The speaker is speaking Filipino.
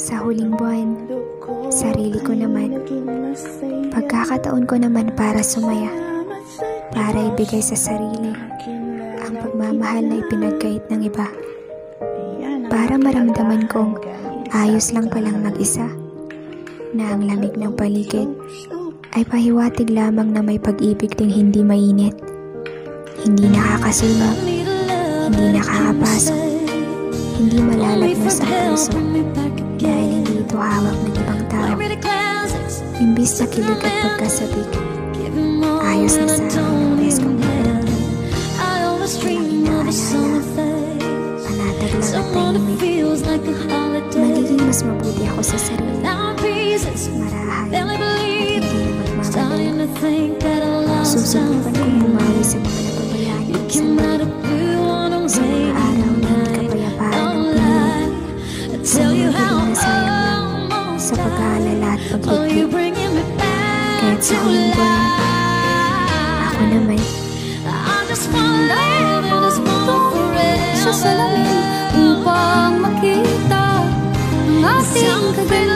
Sa huling buwan, sarili ko naman. Pagkakataon ko naman para sumaya, para ibigay sa sarili ang pagmamahal na ipinagkait ng iba. Para maramdaman kong ayos lang palang mag-isa, na ang lamig ng paligid ay pahiwatig lamang na may pag-ibig ding hindi mainit, hindi nakakasunog, hindi nakakapasok, hindi malalagnas ang puso dahil hindi ito hawak ng ibang tao. Imbis na kilig at pagkasabik, ayos na sa akin ang best kong naparamdam. Walang inaalala, panatag lang at tahimik. Magiging mas mabuti ako sa sarili, marahan at hindi na magmamadali. Susubukan kong bumawi sa mga napabayaan ng isang balik, sa mga araw na hindi kapayapaan ng piling, sa mga galing na sayang lang sa pag-aalala at paghigpit. Kahit sa huling buwan, ako naman sa salamin upang makita ang ating kagalakan.